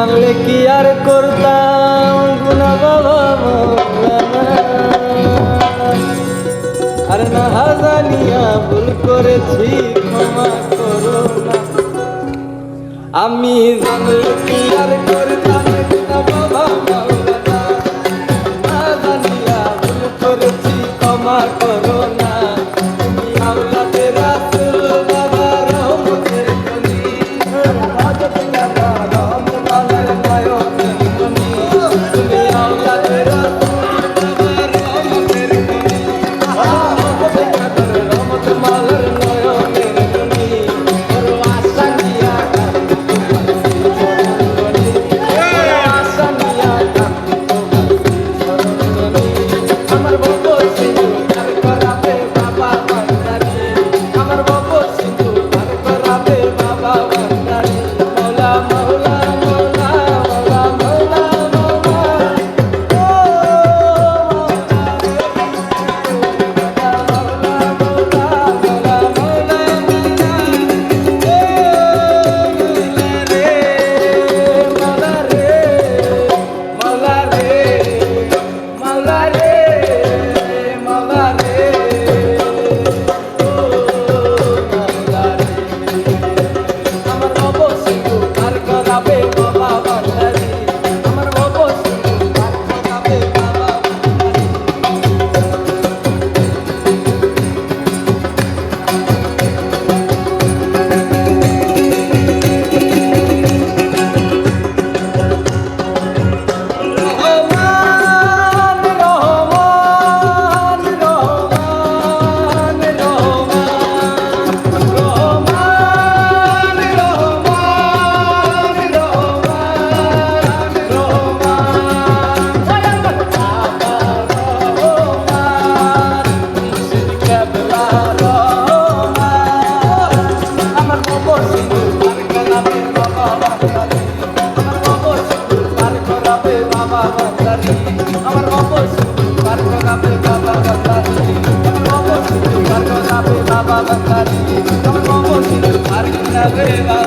জানলে কি আর করতাম গুনা বাবা মৌলানা। আরে না জানিয়া ভুল করেছি ক্ষমা করো না। আমি জানলে কি আর করতাম গুনা বাবা মৌলানা। না জানিয়া ভুল করেছি ক্ষমা করো না। তুমি আওলাদে রাসূল বাবা রহমতের খনি। Baba